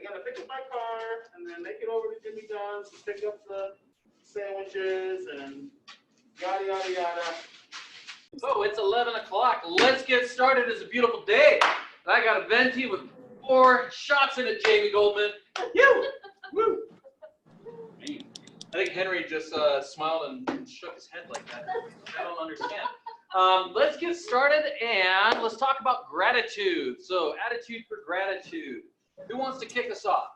gotta pick up my car and then make it over to Jimmy John's to pick up the sandwiches and yada yada yada. So it's 11 o'clock. Let's get started. It's a beautiful day. And I got a venti with 4 shots in it, Jamie Goldman. Woo! I think Henry just smiled and shook his head like that. I don't understand. Let's get started and let's talk about gratitude. So attitude for gratitude. Who wants to kick us off?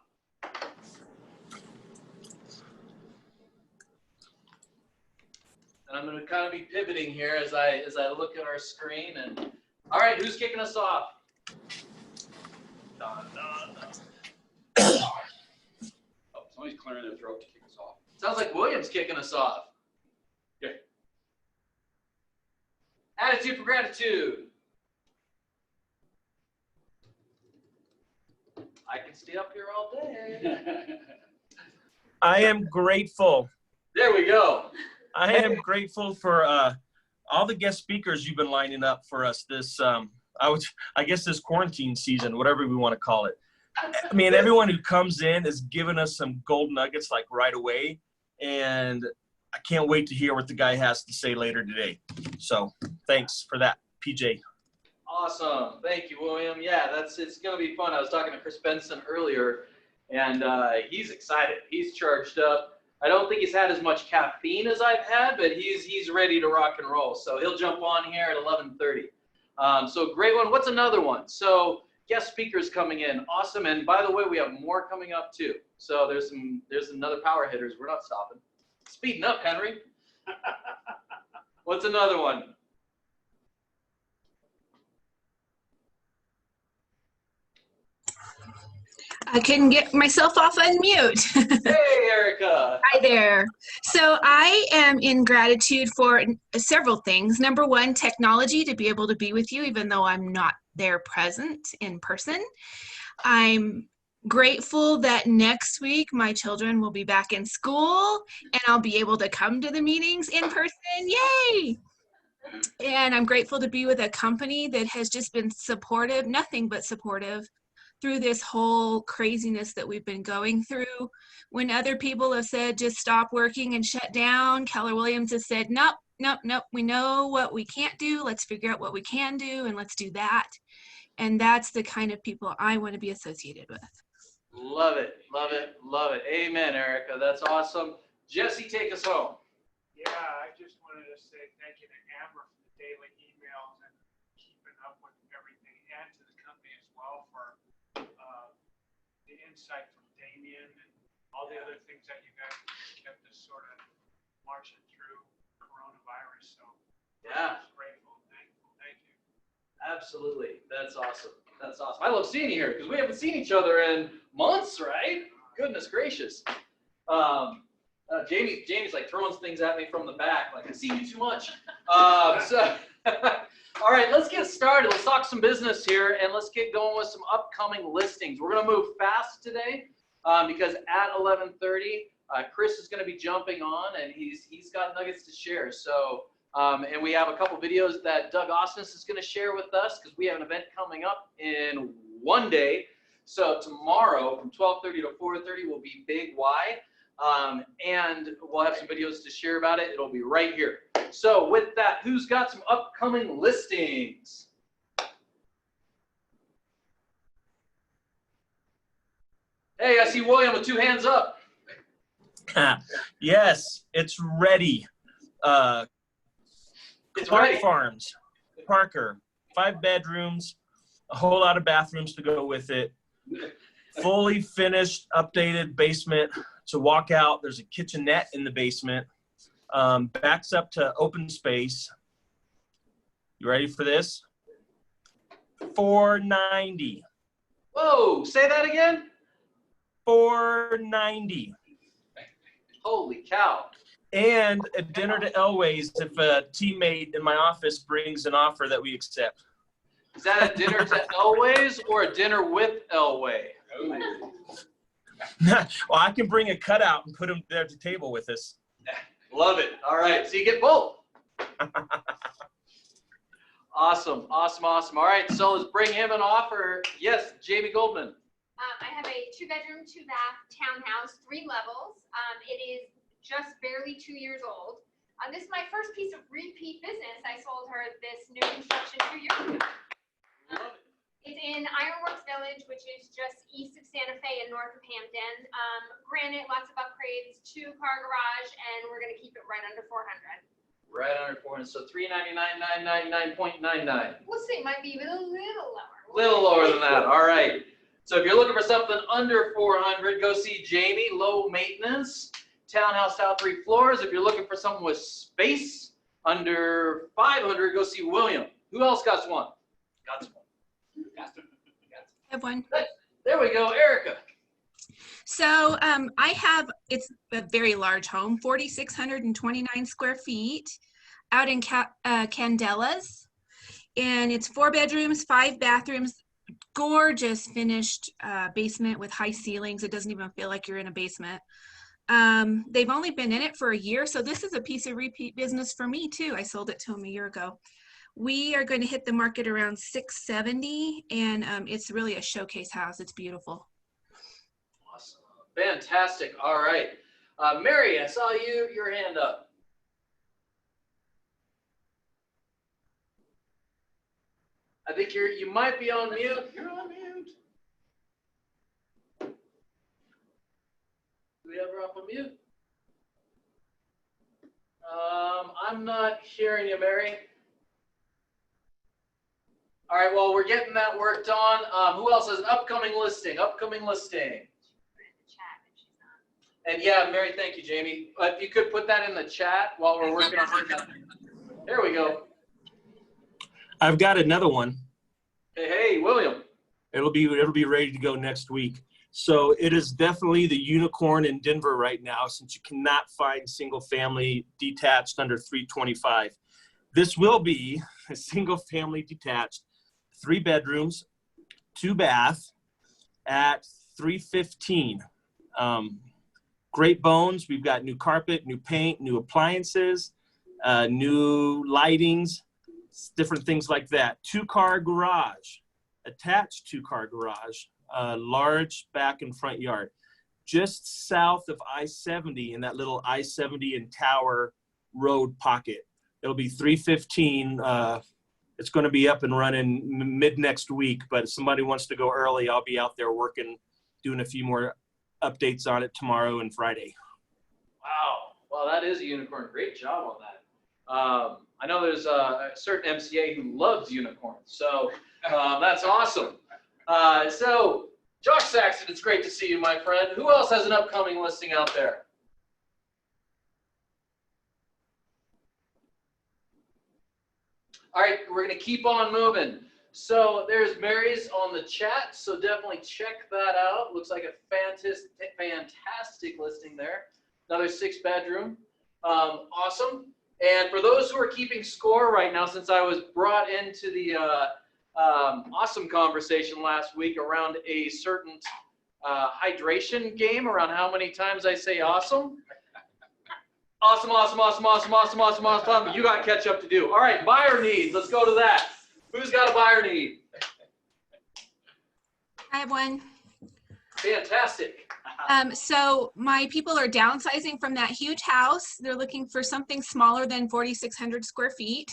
And I'm going to kind of be pivoting here as I look at our screen. And all right, who's kicking us off? Dun, dun, dun. Oh, somebody's clearing their throat to kick us off. Sounds like William's kicking us off. Yeah. Attitude for gratitude. I can stay up here all day. I am grateful. There we go. I am grateful for all the guest speakers you've been lining up for us this, I guess this quarantine season, whatever we want to call it. I mean, everyone who comes in is giving us some gold nuggets like right away, and I can't wait to hear what the guy has to say later today. So thanks for that, PJ. Awesome. Thank you, William. Yeah, it's going to be fun. I was talking to Chris Benson earlier, and he's excited. He's charged up. I don't think he's had as much caffeine as I've had, but he's ready to rock and roll. So he'll jump on here at 11:30. So great one. What's another one? So guest speakers coming in. Awesome. And by the way, we have more coming up too. So there's another power hitters. We're not stopping. Speeding up, Henry. What's another one? I couldn't get myself off unmute. Hey, Erica. Hi there. So I am in gratitude for several things. Number one, technology, to be able to be with you, even though I'm not there present in person. I'm grateful that next week my children will be back in school and I'll be able to come to the meetings in person. Yay! And I'm grateful to be with a company that has just been supportive, nothing but supportive, through this whole craziness that we've been going through. When other people have said, just stop working and shut down, Keller Williams has said, nope, we know what we can't do. Let's figure out what we can do, and let's do that. And that's the kind of people I want to be associated with. Love it, love it, love it. Amen, Erica. That's awesome. Jesse, take us home. Yeah, I just wanted to say thank you to Amber for the daily emails and keeping up with everything, and to the company as well for the insight from Damien and all the other things that you guys kept us sort of marching through coronavirus. So yeah, I'm grateful, thankful, thank you. Absolutely, that's awesome. That's awesome. I love seeing you here because we haven't seen each other in months, right? Goodness gracious. Jamie's like throwing things at me from the back, like I see you too much. All right, let's get started. Let's talk some business here, and let's get going with some upcoming listings. We're going to move fast today because at 11:30, Chris is going to be jumping on, and he's got nuggets to share. So, and we have a couple videos that Doug Austinus is going to share with us because we have an event coming up in one day. So tomorrow from 12:30 to 4:30 will be Big Y. And we'll have some videos to share about it. It'll be right here. So with that, who's got some upcoming listings? Hey, I see William with 2 hands up. Yes, it's ready. It's Clark ready. Farms, Parker, 5 bedrooms, a whole lot of bathrooms to go with it. Fully finished, updated basement. To walk out, there's a kitchenette in the basement. Backs up to open space. You ready for this? $490. Whoa, say that again? $490. Holy cow. And a dinner to Elway's if a teammate in my office brings an offer that we accept. Is that a dinner to Elway's or a dinner with Elway? Well, I can bring a cutout and put him there at the table with us. Love it. All right, so you get both. Awesome, awesome, awesome. All right, so let's bring him an offer. Yes, Jamie Goldman. I have a 2-bedroom, 2-bath townhouse, 3 levels. It is just barely 2 years old. This is my first piece of repeat business. I sold her this new construction 2 years ago. It's in Ironworks Village, which is just east of Santa Fe and north of Hampton. Granted, lots of upgrades, 2-car garage, and we're going to keep it right under 400. Right under 400, so 399,999.99. We'll see, might be even a little lower. Little lower than that. All right. So if you're looking for something under 400, go see Jamie. Low maintenance, townhouse, 3 floors. If you're looking for something with space, under 500, go see William. Who else got one? Got one. I have one. There we go, Erica. So it's a very large home, 4,629 square feet out in Candelas. And it's 4 bedrooms, 5 bathrooms, gorgeous finished basement with high ceilings. It doesn't even feel like you're in a basement. They've only been in it for a year, so this is a piece of repeat business for me too. I sold it to them a year ago. We are going to hit the market around 670, and it's really a showcase house. It's beautiful. Awesome. Fantastic. All right. Mary, I saw your hand up. I think you might be on mute. You're on mute. Do we have her up on mute? I'm not hearing you, Mary. All right, well, we're getting that worked on. Who else has an upcoming listing? Upcoming listing. And yeah, Mary, thank you, Jamie. If you could put that in the chat while we're working on it. There we go. I've got another one. Hey, William. It'll be ready to go next week. So it is definitely the unicorn in Denver right now, since you cannot find single family detached under 325. This will be a single family detached, 3 bedrooms, 2 bath at 315. Great bones. We've got new carpet, new paint, new appliances, new lightings, different things like that. 2-car garage, attached 2-car garage, large back and front yard. Just south of I-70 in that little I-70 and Tower Road pocket. It'll be 315. It's going to be up and running mid next week, but if somebody wants to go early, I'll be out there working, doing a few more updates on it tomorrow and Friday. Wow. Well, that is a unicorn. Great job on that. I know there's a certain MCA who loves unicorns, so that's awesome. So, Josh Saxton, it's great to see you, my friend. Who else has an upcoming listing out there? All right, we're going to keep on moving. So there's Mary's on the chat, so definitely check that out. Looks like a fantastic listing there. Another 6-bedroom. Awesome. And for those who are keeping score right now, since I was brought into the awesome conversation last week around a certain hydration game, around how many times I say awesome. Awesome, awesome, awesome, awesome, awesome, awesome, awesome. You got catch up to do. All right, buyer needs. Let's go to that. Who's got a buyer need? I have one. Fantastic. So my people are downsizing from that huge house. They're looking for something smaller than 4,600 square feet.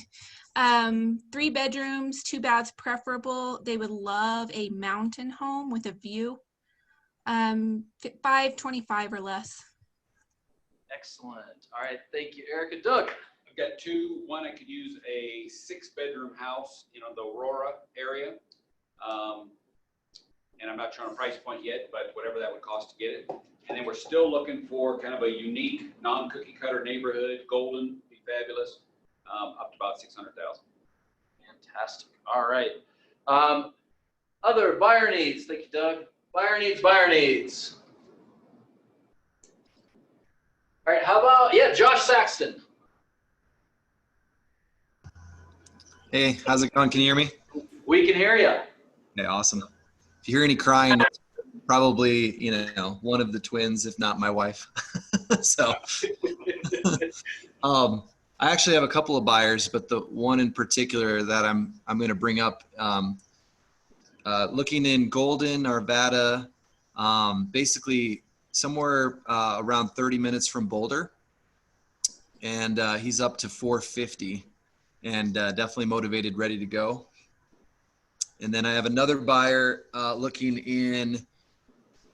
3 bedrooms, 2 baths preferable. They would love a mountain home with a view. 525 or less. Excellent. All right, thank you, Erica. Doug. I've got 2. One, I could use a 6-bedroom house in the Aurora area. And I'm not sure on a price point yet, but whatever that would cost to get it. And then we're still looking for kind of a unique, non-cookie cutter neighborhood. Golden, be fabulous, up to about 600,000. Fantastic. All right. Other buyer needs. Thank you, Doug. Buyer needs, buyer needs. All right, how about, Josh Saxton. Hey, how's it going? Can you hear me? We can hear you. Okay, awesome. If you hear any crying, it's probably, one of the twins, if not my wife. So, I actually have a couple of buyers, but the one in particular that I'm going to bring up, looking in Golden, Arvada, Basically somewhere around 30 minutes from Boulder. And he's up to 450 and definitely motivated, ready to go. And then I have another buyer looking in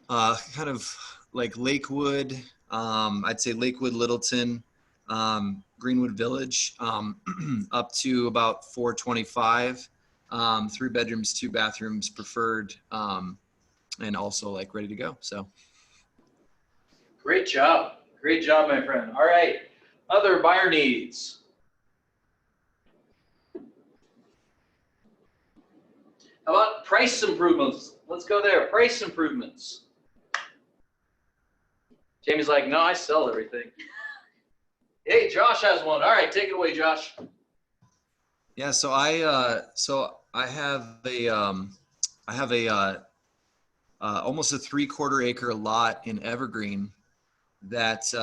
kind of like Lakewood, I'd say Lakewood, Littleton, Greenwood Village, up to about 425, 3 bedrooms, 2 bathrooms preferred, and also like ready to go. So. Great job. Great job, my friend. All right. Other buyer needs. How about price improvements? Let's go there. Price improvements. Jamie's like, no, I sell everything. Hey, Josh has one. All right, take it away, Josh. Yeah, so I have a almost a 3/4 acre lot in Evergreen that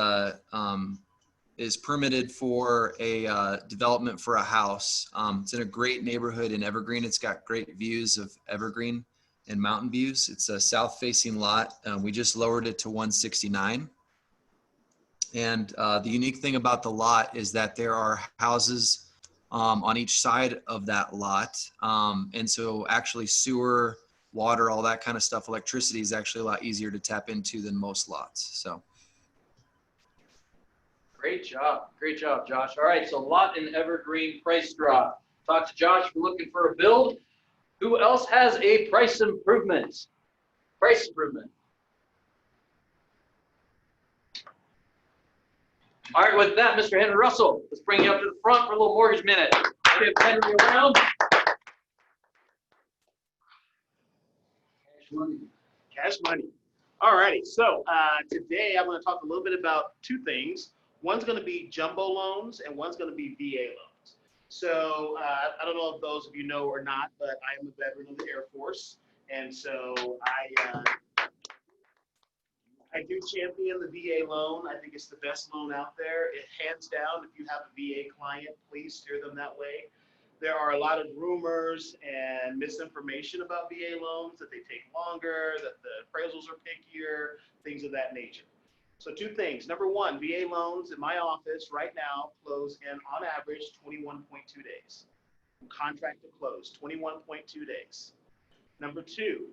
is permitted for a development for a house. It's in a great neighborhood in Evergreen. It's got great views of Evergreen and mountain views. It's a south-facing lot. We just lowered it to 169. And the unique thing about the lot is that there are houses on each side of that lot. And so actually sewer, water, all that kind of stuff, electricity is actually a lot easier to tap into than most lots. So. Great job, Josh. All right, so lot in Evergreen, price drop. Talk to Josh. We're looking for a build. Who else has a price improvement? Price improvement. All right, with that, Mr. Henry Russell, let's bring you up to the front for a little mortgage minute. Give Henry around. Cash money. Cash money. All righty. So today I'm going to talk a little bit about 2 things. One's going to be jumbo loans and one's going to be VA loans. So I don't know if those of you know or not, but I am a veteran of the Air Force. And so I do champion the VA loan. I think it's the best loan out there. It hands down, if you have a VA client, please steer them that way. There are a lot of rumors and misinformation about VA loans, that they take longer, that the appraisals are pickier, things of that nature. So 2 things. Number 1, VA loans in my office right now close in on average 21.2 days. Contract to close, 21.2 days. Number 2,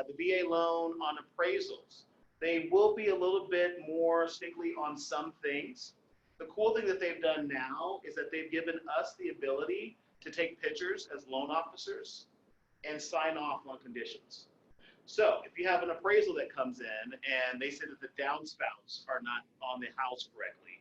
the VA loan on appraisals. They will be a little bit more stickly on some things. The cool thing that they've done now is that they've given us the ability to take pictures as loan officers and sign off on conditions. So if you have an appraisal that comes in and they say that the downspouts are not on the house correctly,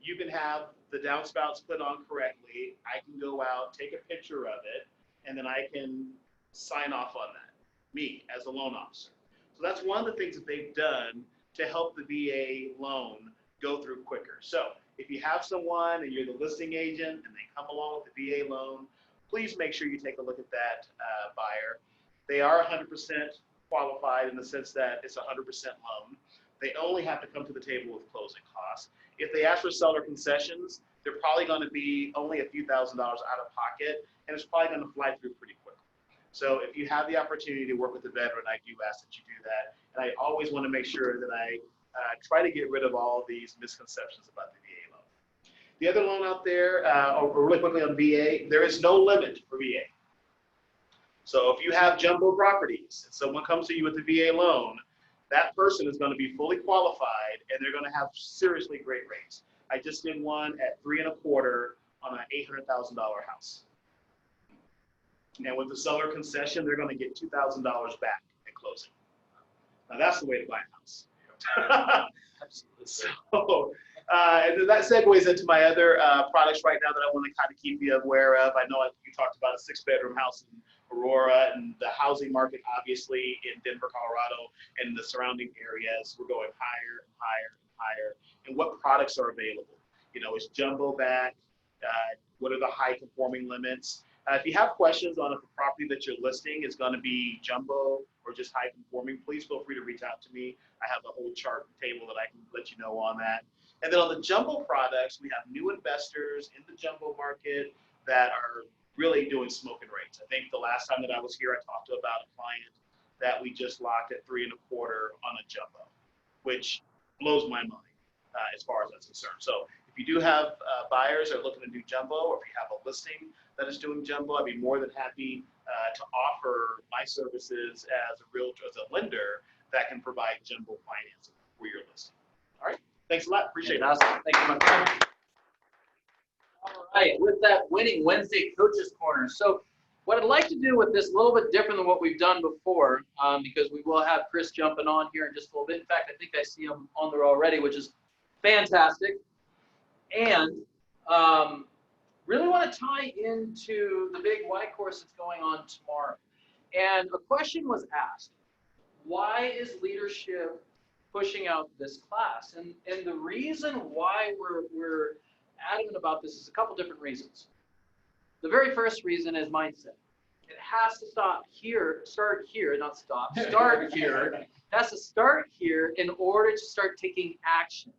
you can have the downspouts put on correctly. I can go out, take a picture of it, and then I can sign off on that, me as a loan officer. So that's one of the things that they've done to help the VA loan go through quicker. So if you have someone and you're the listing agent and they come along with the VA loan, please make sure you take a look at that buyer. They are 100% qualified in the sense that it's a 100% loan. They only have to come to the table with closing costs. If they ask for seller concessions, they're probably going to be only a few $1,000s out of pocket, and it's probably going to fly through pretty quickly. So if you have the opportunity to work with a veteran, I do ask that you do that. And I always want to make sure that I try to get rid of all of these misconceptions about the VA loan. The other loan out there, really quickly on VA, there is no limit for VA. So if you have jumbo properties and someone comes to you with a VA loan, that person is going to be fully qualified and they're going to have seriously great rates. I just did one at 3 1/4 on an $800,000 house. And with the seller concession, they're going to get $2,000 back at closing. Now that's the way to buy a house. So, and that segues into my other products right now that I want to kind of keep you aware of. I know you talked about a 6-bedroom house in Aurora, and the housing market, obviously, in Denver, Colorado, and the surrounding areas, we're going higher and higher and higher. And what products are available? You know, is jumbo back? What are the high conforming limits? If you have questions on if the property that you're listing is going to be jumbo or just high conforming, please feel free to reach out to me. I have a whole chart table that I can let you know on that. And then on the jumbo products, we have new investors in the jumbo market that are really doing smoking rates. I think the last time that I was here, I talked about a client that we just locked at 3 1/4 on a jumbo, which blows my mind as far as that's concerned. So if you do have buyers that are looking to do jumbo, or if you have a listing that is doing jumbo, I'd be more than happy to offer my services as a realtor, as a lender that can provide jumbo financing for your listing. All right. Thanks a lot. Appreciate it. Awesome. Thank you, my friend. All right, with that, Winning Wednesday Coaches Corner. So what I'd like to do with this, a little bit different than what we've done before, because we will have Chris jumping on here in just a little bit. In fact, I think I see him on there already, which is fantastic. And really want to tie into the big Y course that's going on tomorrow. And a question was asked, why is leadership pushing out this class? And the reason why we're adamant about this is a couple different reasons. The very first reason is mindset. It has to start here. It has to start here in order to start taking action.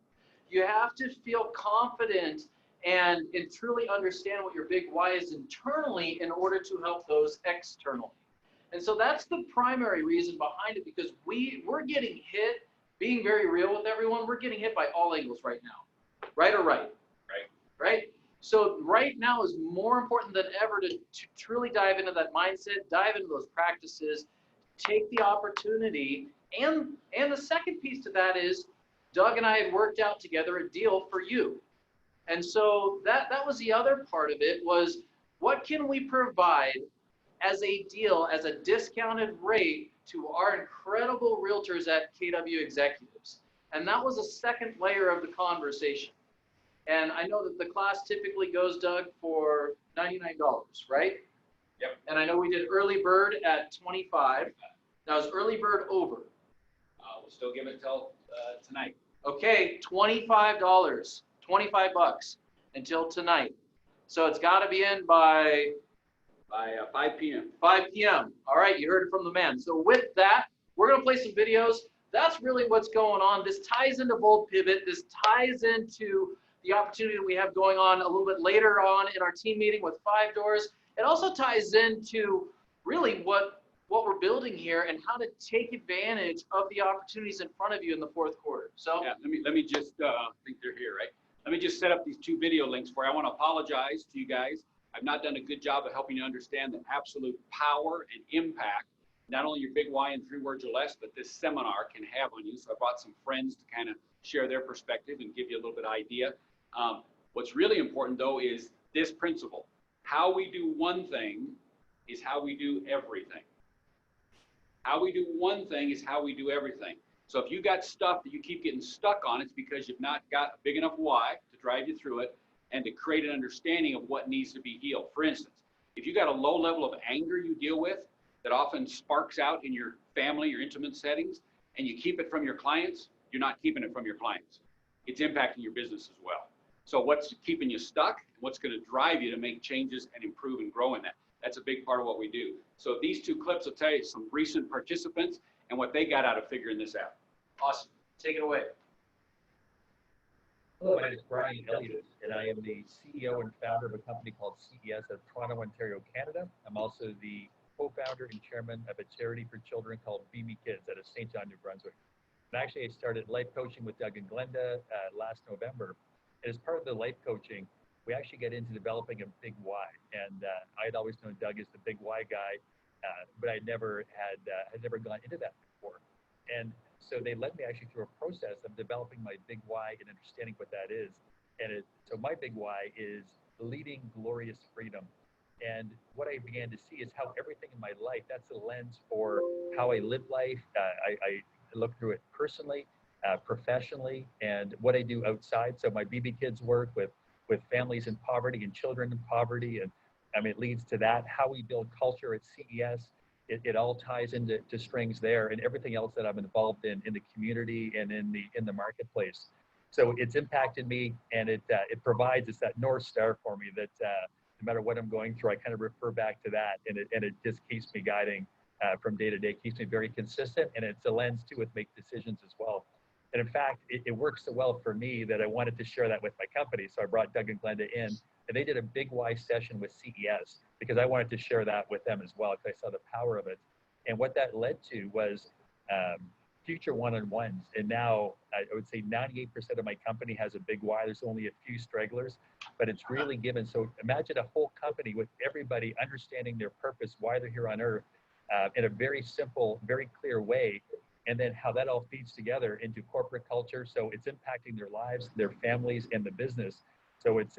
You have to feel confident and truly understand what your big why is internally in order to help those externally. And so that's the primary reason behind it, because we're getting hit, being very real with everyone, we're getting hit by all angles right now. Right or right? Right? So right now is more important than ever to truly dive into that mindset, dive into those practices, take the opportunity. And the second piece to that is Doug and I had worked out together a deal for you. And so that was the other part of it, was what can we provide as a deal, as a discounted rate to our incredible realtors at KW Executives. And that was a second layer of the conversation. And I know that the class typically goes, Doug, for $99, right? Yep. And I know we did early bird at $25. Now is early bird over? We'll still give it till tonight. Okay, $25, 25 bucks until tonight. So it's got to be in by 5 p.m. 5 p.m. All right, you heard it from the man. So with that, we're going to play some videos. That's really what's going on. This ties into Bold Pivot. This ties into the opportunity that we have going on a little bit later on in our team meeting with 5 Doors. It also ties into really what we're building here and how to take advantage of the opportunities in front of you in the fourth quarter. So yeah, let me just I think they're here, right? Let me just set up these 2 video links for you. I want to apologize to you guys. I've not done a good job of helping you understand the absolute power and impact not only your big why in 3 words or less, but this seminar can have on you. So I brought some friends to kind of share their perspective and give you a little bit of idea. What's really important though is this principle. How we do one thing is how we do everything. How we do one thing is how we do everything. So if you got stuff that you keep getting stuck on, it's because you've not got a big enough why to drive you through it and to create an understanding of what needs to be healed. For instance, if you got a low level of anger you deal with that often sparks out in your family, your intimate settings, and you keep it from your clients, you're not keeping it from your clients. It's impacting your business as well. So what's keeping you stuck? What's going to drive you to make changes and improve and grow in that? That's a big part of what we do. So these 2 clips will tell you some recent participants and what they got out of figuring this out. awesome. Take it away. Hello, my name is Brian Elliott, and I am the CEO and founder of a company called CES of Toronto, Ontario, Canada. I'm also the co-founder and chairman of a charity for children called Be Me Kids out of St. John, New Brunswick. And actually, I started life coaching with Doug and Glenda last November. And as part of the life coaching, we actually get into developing a big why. And I had always known Doug as the big why guy, but I never had gone into that before. And so they led me actually through a process of developing my big why and understanding what that is. And so my big why is leading glorious freedom. And what I began to see is how everything in my life, that's the lens for how I live life. I look through it personally, professionally, and what I do outside. So my BB Kids work with families in poverty and children in poverty. And I mean, it leads to that, how we build culture at CES. It all ties into strings there, and everything else that I'm involved in the community and in the marketplace. So it's impacted me, and it provides us that North Star for me that no matter what I'm going through, I kind of refer back to that, and it just keeps me guiding from day to day, keeps me very consistent, and it's a lens too with make decisions as well. And in fact, it works so well for me that I wanted to share that with my company. So I brought Doug and Glenda in, and they did a big why session with CES because I wanted to share that with them as well because I saw the power of it. And what that led to was future one-on-ones. And now I would say 98% of my company has a big why. There's only a few stragglers, but it's really given. So imagine a whole company with everybody understanding their purpose, why they're here on earth, in a very simple, very clear way. And then how that all feeds together into corporate culture. So it's impacting their lives, their families, and the business. So it's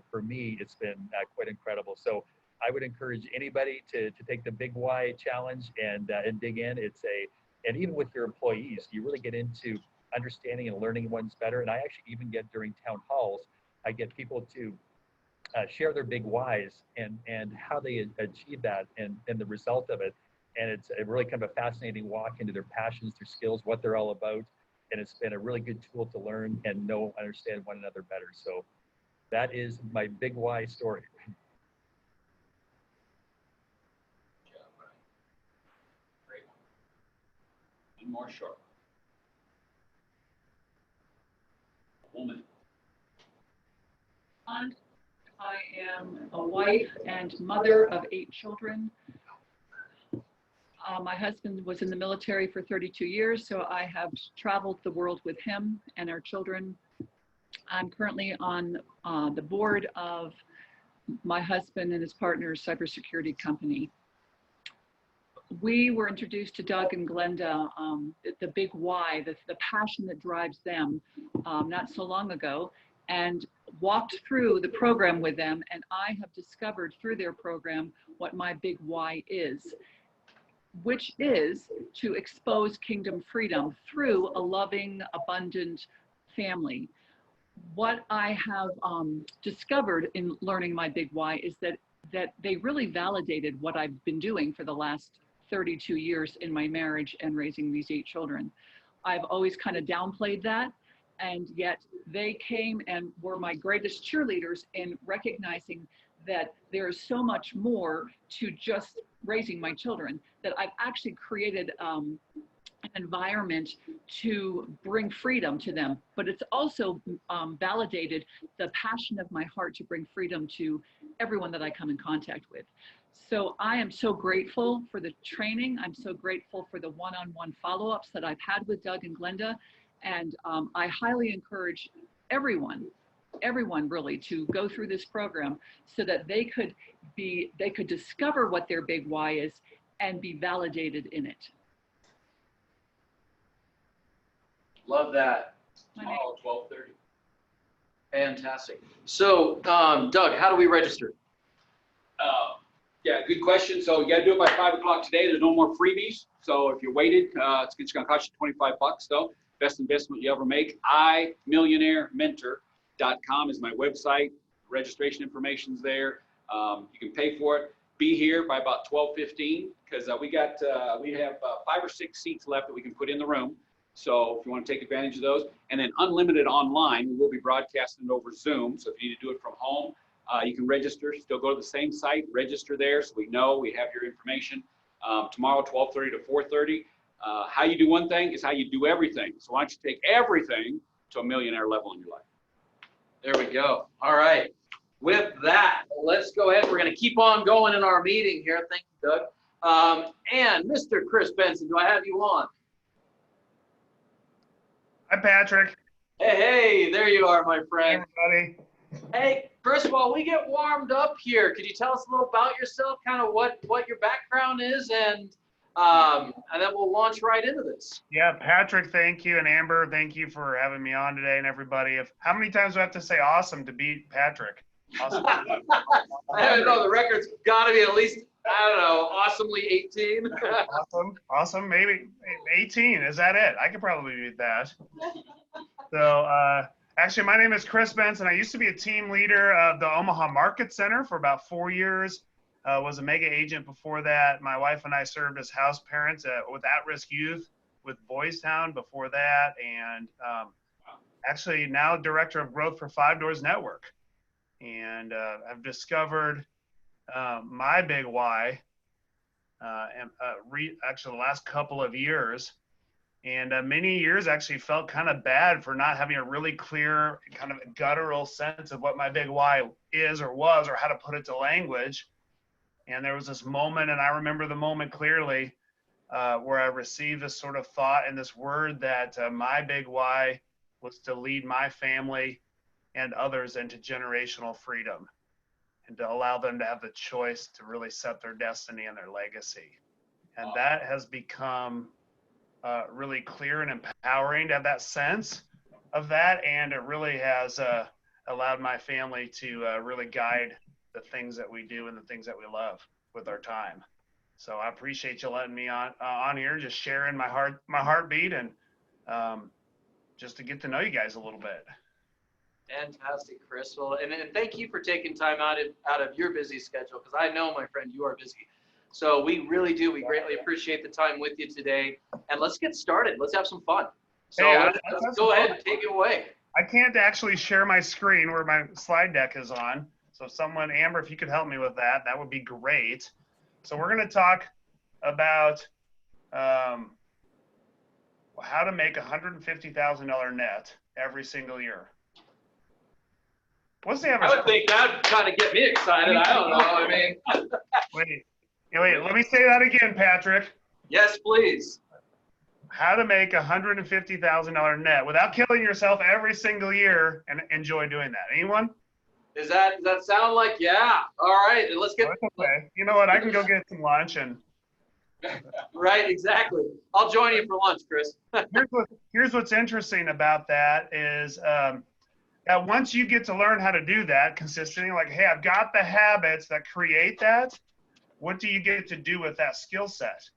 for me, it's been quite incredible. So I would encourage anybody to take the Big Why challenge and dig in. And even with your employees, you really get into understanding and learning ones better. And I actually even get during town halls, I get people to share their big whys and how they achieve that and the result of it. And it's really kind of a fascinating walk into their passions, their skills, what they're all about. And it's been a really good tool to learn and understand one another better. So that is my big why story. Great. One more short. Woman. I am a wife and mother of 8 children. My husband was in the military for 32 years, so I have traveled the world with him and our children. I'm currently on the board of my husband and his partner's cybersecurity company. We were introduced to Doug and Glenda, the big why, the passion that drives them, not so long ago, and walked through the program with them. And I have discovered through their program what my big why is, which is to expose kingdom freedom through a loving, abundant family. What I have discovered in learning my big why is that they really validated what I've been doing for the last 32 years in my marriage and raising these 8 children. I've always kind of downplayed that, and yet they came and were my greatest cheerleaders in recognizing that there is so much more to just raising my children, that I've actually created an environment to bring freedom to them. But it's also validated the passion of my heart to bring freedom to everyone that I come in contact with. So I am so grateful for the training. I'm so grateful for the one-on-one follow-ups that I've had with Doug and Glenda. And I highly encourage everyone really to go through this program so that they could discover what their big why is and be validated in it. Love that. Tomorrow, 12:30. Fantastic. So, Doug, how do we register? Yeah, good question. So you got to do it by 5 o'clock today. There's no more freebies. So if you waited, it's going to cost you $25 though. Best investment you ever make. imillionairementor.com is my website. Registration information's there. You can pay for it. Be here by about 12:15 because we have 5 or 6 seats left that we can put in the room. So if you want to take advantage of those, and then unlimited online, we will be broadcasting it over Zoom. So if you need to do it from home, you can register. Still go to the same site, register there, so we know we have your information. Tomorrow, 12:30 to 4:30. How you do one thing is how you do everything. So why don't you take everything to a millionaire level in your life? There we go. All right. With that, let's go ahead. We're going to keep on going in our meeting here. Thank you, Doug. And Mr. Chris Benson, do I have you on? Hi, Patrick. Hey, there you are, my friend. Hey, everybody. Hey, first of all, we get warmed up here. Could you tell us a little about yourself, kind of what your background is, and then we'll launch right into this. Yeah, Patrick, thank you, and Amber, thank you for having me on today, and everybody. How many times do I have to say awesome to beat Patrick? Awesome. I don't know. The record's got to be at least, I don't know, awesomely 18. Awesome, maybe 18. Is that it? I could probably beat that. So, actually, my name is Chris Benson. I used to be a team leader of the Omaha Market Center for about 4 years. Was a mega agent before that. My wife and I served as house parents with at-risk youth with Boys Town before that, and actually now director of growth for 5 Doors Network. And I've discovered my big why actually the last couple of years. And many years actually felt kind of bad for not having a really clear kind of guttural sense of what my big why is or was, or how to put it to language. And there was this moment, and I remember the moment clearly, where I received this sort of thought and this word that my big why was to lead my family and others into generational freedom and to allow them to have the choice to really set their destiny and their legacy. And that has become really clear and empowering to have that sense of that. And it really has allowed my family to really guide the things that we do and the things that we love with our time. So I appreciate you letting me on here, just sharing my heartbeat, and just to get to know you guys a little bit. Fantastic, Chris. Well, and thank you for taking time out of your busy schedule, because I know, my friend, you are busy. So we really do. We greatly appreciate the time with you today. And let's get started. Let's have some fun. So Hey, let's go ahead and take it away. I can't actually share my screen where my slide deck is on. So someone, Amber, if you could help me with that, that would be great. So we're going to talk about how to make $150,000 net every single year. What's the average? I would think that would kind of get me excited. I don't know. I mean, wait, let me say that again, Patrick. Yes, please. How to make $150,000 net without killing yourself every single year and enjoy doing that. Anyone? Does that sound like, yeah? All right, let's get. Okay. You know what? I can go get some lunch and. Right, exactly. I'll join you for lunch, Chris. Here's what's interesting about that is that once you get to learn how to do that consistently, like, hey, I've got the habits that create that. What do you get to do with that skill set?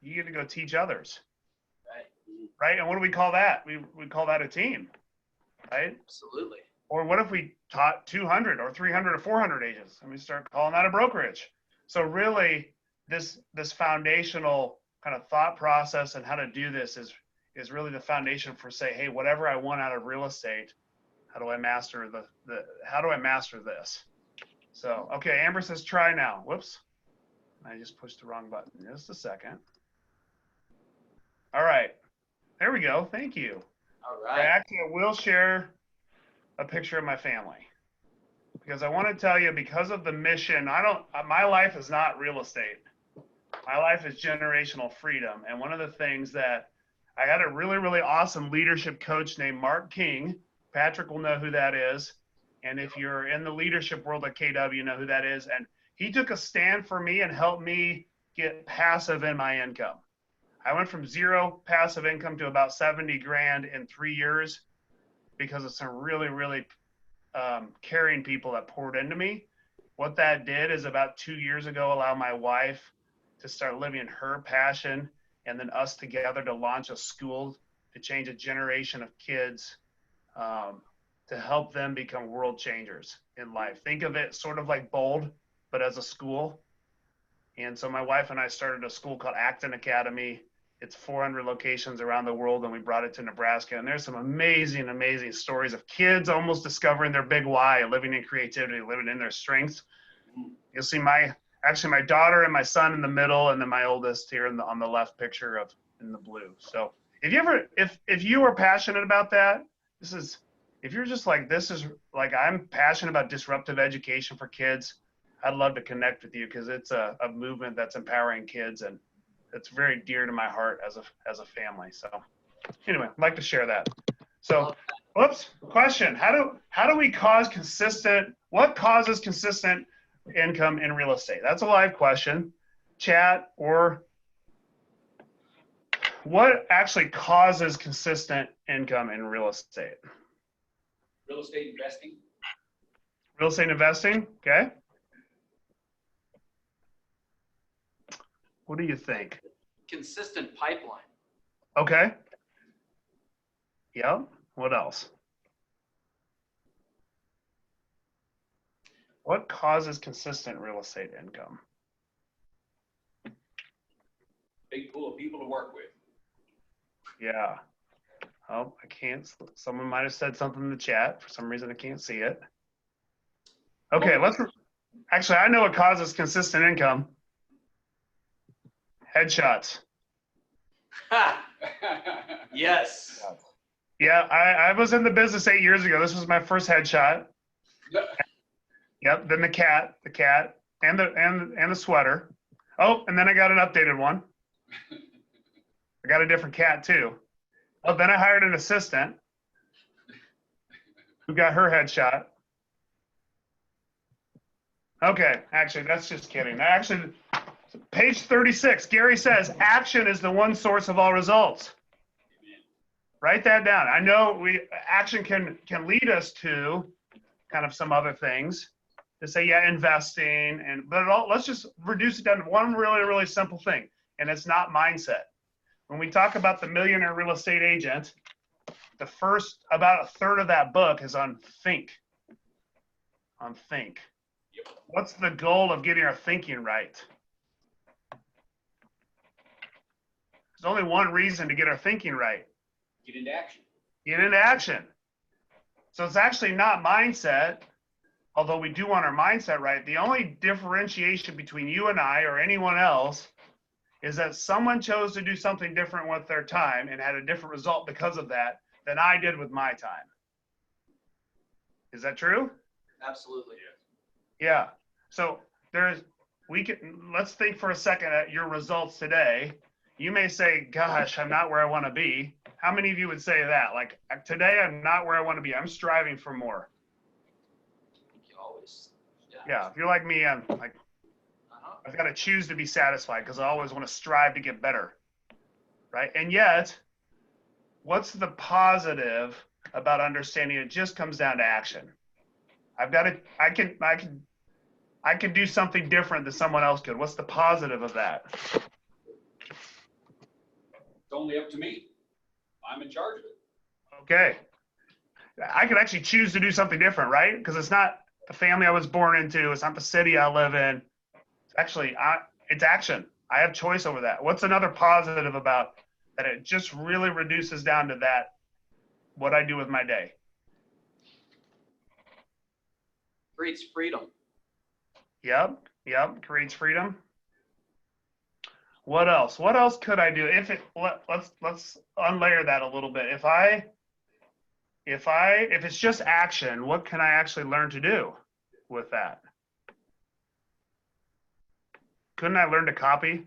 You get to go teach others. Right? And what do we call that? We call that a team, right? Absolutely. Or what if we taught 200 or 300 or 400 agents and we start calling that a brokerage? So really, this foundational kind of thought process and how to do this is really the foundation for, say, hey, whatever I want out of real estate, how do I master how do I master this? So, okay, Amber says try now. Whoops. I just pushed the wrong button. Just a second. All right. There we go. Thank you. All right. Actually, I will share a picture of my family because I want to tell you, because of the mission, my life is not real estate. My life is generational freedom. And one of the things that I had a really, really awesome leadership coach named Mark King. Patrick will know who that is. And if you're in the leadership world at KW, you know who that is. And he took a stand for me and helped me get passive in my income. I went from zero passive income to about 70 grand in 3 years because of some really, really caring people that poured into me. What that did is about 2 years ago, allow my wife to start living her passion, and then us together to launch a school to change a generation of kids to help them become world changers in life. Think of it sort of like Bold, but as a school. And so my wife and I started a school called Acton Academy. It's 400 locations around the world, and we brought it to Nebraska. And there's some amazing, amazing stories of kids almost discovering their big why, living in creativity, living in their strengths. You'll see my daughter and my son in the middle, and then my oldest here on the left picture in the blue. So if you are passionate about that, if you're just like, this is like, I'm passionate about disruptive education for kids, I'd love to connect with you because it's a movement that's empowering kids, and it's very dear to my heart as a family. So anyway, I'd like to share that. So, whoops, question. How do we what causes consistent income in real estate? That's a live question. Chat, or what actually causes consistent income in real estate? Real estate investing. Real estate investing, okay. What do you think? Consistent pipeline. Okay. Yep. What else? What causes consistent real estate income? Big pool of people to work with. Yeah. Oh, I can't. Someone might have said something in the chat. For some reason, I can't see it. Okay, actually, I know what causes consistent income. Headshots. Yes. Yeah, I was in the business 8 years ago. This was my first headshot. Yep. Then the cat, and the sweater. Oh, and then I got an updated one. I got a different cat too. Oh, then I hired an assistant who got her headshot. Okay, actually, that's just kidding. Actually, page 36, Gary says, action is the one source of all results. Write that down. I know action can lead us to kind of some other things to say, yeah, investing, but let's just reduce it down to one really, really simple thing, and it's not mindset. When we talk about the Millionaire Real Estate Agent, the first, about a third of that book is on think. On think. What's the goal of getting our thinking right? There's only one reason to get our thinking right. Get into action. Get into action. So it's actually not mindset, although we do want our mindset right. The only differentiation between you and I or anyone else is that someone chose to do something different with their time and had a different result because of that than I did with my time. Is that true? Absolutely. Yeah. So let's think for a second at your results today. You may say, gosh, I'm not where I want to be. How many of you would say that? Like, today I'm not where I want to be. I'm striving for more. You always, Yeah. If you're like me, I'm like, I've got to choose to be satisfied because I always want to strive to get better. Right. And yet, what's the positive about understanding it just comes down to action? I can do something different than someone else could. What's the positive of that? It's only up to me. I'm in charge of it. Okay. I could actually choose to do something different, right? Because it's not the family I was born into. It's not the city I live in. It's actually, it's action. I have choice over that. What's another positive about that? It just really reduces down to that, what I do with my day. Creates freedom. Yep. Creates freedom. What else? What else could I do? Let's unlayer that a little bit. If it's just action, what can I actually learn to do with that? Couldn't I learn to copy?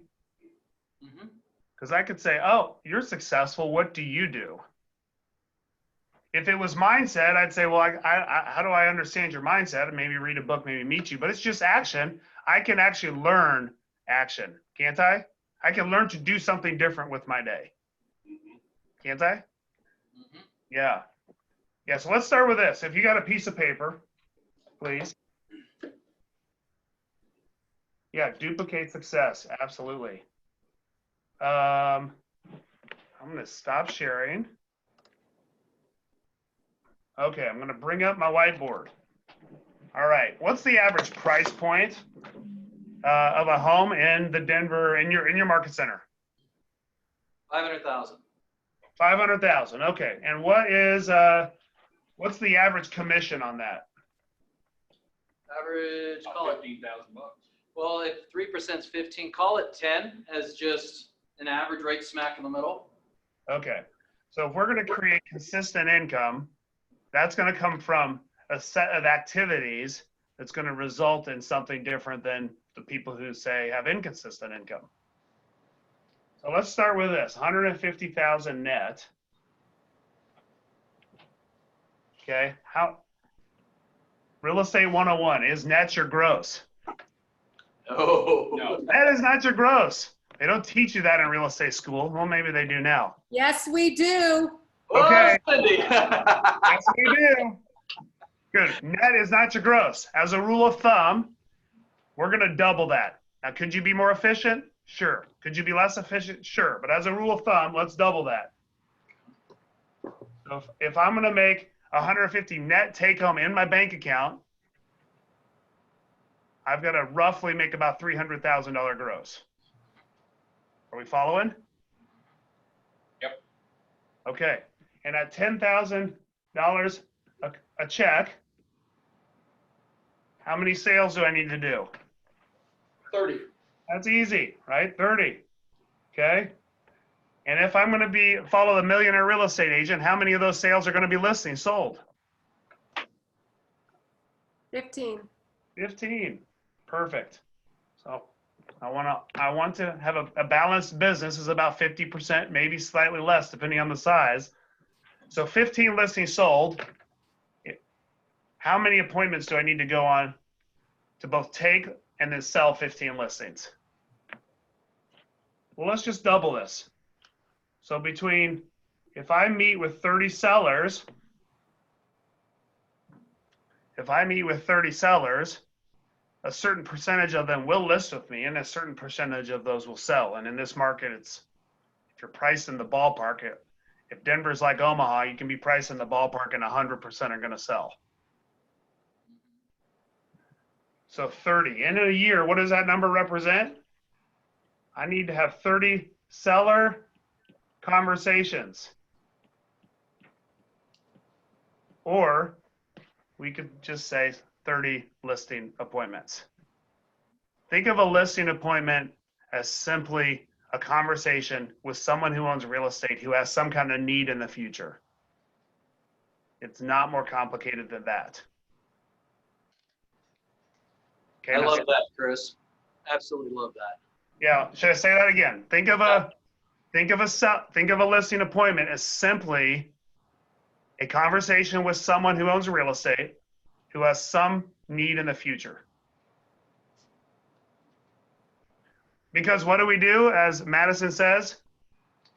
Because I could say, oh, you're successful. What do you do? If it was mindset, I'd say, well, how do I understand your mindset? And maybe read a book, maybe meet you. But it's just action. I can actually learn action, can't I? I can learn to do something different with my day. Can't I? Yeah. Yeah, so let's start with this. If you got a piece of paper, please. Yeah, duplicate success. Absolutely. I'm going to stop sharing. Okay, I'm going to bring up my whiteboard. All right, what's the average price point of a home in the Denver, in your market center? 500,000. 500,000. Okay, and what's the average commission on that? Average, call it $15,000. Well, if 3% is 15, call it 10 as just an average rate smack in the middle. Okay, so if we're going to create consistent income, that's going to come from a set of activities that's going to result in something different than the people who say have inconsistent income. So let's start with this, 150,000 net. Okay, real estate 101, is net your gross? No. That is not your gross. They don't teach you that in real estate school. Well, maybe they do now. Yes, we do. Okay. Oh, Cindy. Yes, we do. Good. Net is not your gross. As a rule of thumb, we're going to double that. Now, could you be more efficient? Sure. Could you be less efficient? Sure. But as a rule of thumb, let's double that. So if I'm going to make 150 net take home in my bank account, I've got to roughly make about $300,000 gross. Are we following? Yep. Okay. And at $10,000 a check, how many sales do I need to do? 30. That's easy, right? 30. Okay. And if I'm going to follow the millionaire real estate agent, how many of those sales are going to be listings sold? 15. 15. Perfect. So I want to have a balanced business is about 50%, maybe slightly less depending on the size. So 15 listings sold. How many appointments do I need to go on to both take and then sell 15 listings? Well, let's just double this. So if I meet with 30 sellers, a certain percentage of them will list with me and a certain percentage of those will sell. And in this market, if you're priced in the ballpark, if Denver's like Omaha, you can be priced in the ballpark and 100% are going to sell. So 30. In a year, what does that number represent? I need to have 30 seller conversations. Or we could just say 30 listing appointments. Think of a listing appointment as simply a conversation with someone who owns real estate who has some kind of need in the future. It's not more complicated than that. Okay, I love that, Chris. Absolutely love that. Yeah, should I say that again? Think of a listing appointment as simply a conversation with someone who owns real estate who has some need in the future. Because what do we do, as Madison says?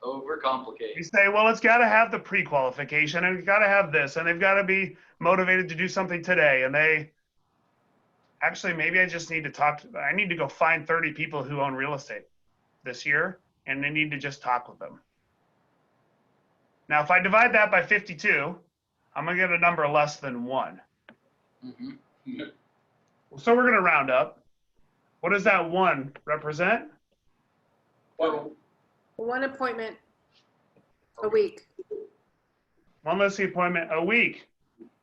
Overcomplicate. We say, well, it's got to have the pre-qualification and it's got to have this and they've got to be motivated to do something today. And maybe I just need to I need to go find 30 people who own real estate this year and they need to just talk with them. Now, if I divide that by 52, I'm going to get a number less than 1. Mm-hmm. So we're going to round up. What does that 1 represent? Well, 1 appointment a week. 1 listing appointment a week.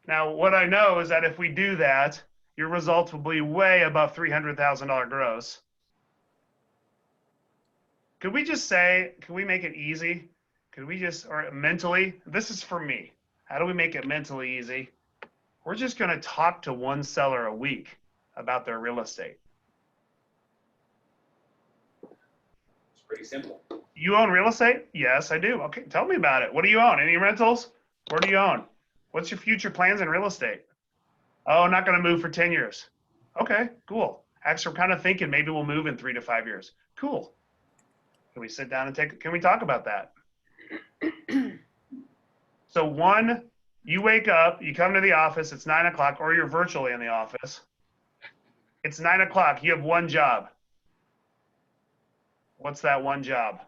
Now, what I know is that if we do that, your results will be way above $300,000 gross. Could we just say, can we make it easy? Or mentally, this is for me. How do we make it mentally easy? We're just going to talk to 1 seller a week about their real estate. It's pretty simple. You own real estate? Yes, I do. Okay, tell me about it. What do you own? Any rentals? Where do you own? What's your future plans in real estate? Oh, I'm not going to move for 10 years. Okay, cool. Actually, we're kind of thinking maybe we'll move in 3 to 5 years. Cool. Can we sit down and can we talk about that? So 1, you wake up, you come to the office, it's 9 o'clock, or you're virtually in the office. It's 9 o'clock, you have 1 job. What's that 1 job?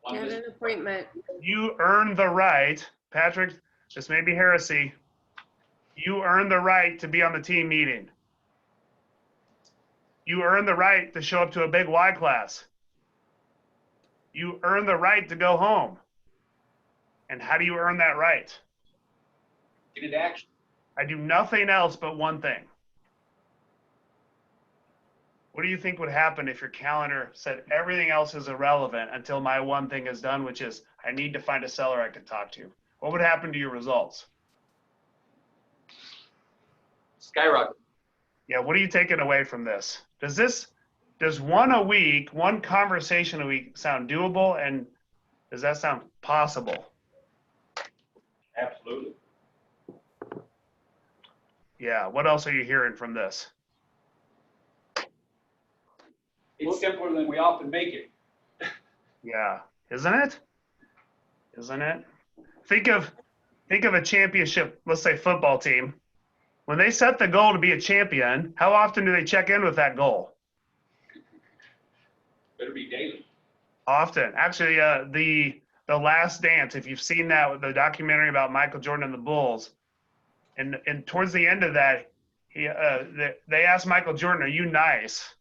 Get an appointment. You earn the right, Patrick, this may be heresy. You earn the right to be on the team meeting. You earn the right to show up to a big Y class. You earn the right to go home. And how do you earn that right? Get into action. I do nothing else but 1 thing. What do you think would happen if your calendar said everything else is irrelevant until my 1 thing is done, which is I need to find a seller I can talk to? What would happen to your results? Skyrocket. Yeah, what are you taking away from this? Does 1 a week, 1 conversation a week sound doable, and does that sound possible? Absolutely. Yeah, what else are you hearing from this? It's simpler than we often make it. Yeah, isn't it? Isn't it? Think of a championship, let's say football team. When they set the goal to be a champion, how often do they check in with that goal? Better be daily. Often. Actually, the Last Dance, if you've seen that, the documentary about Michael Jordan and the Bulls, and towards the end of that, they asked Michael Jordan, "Are you nice?"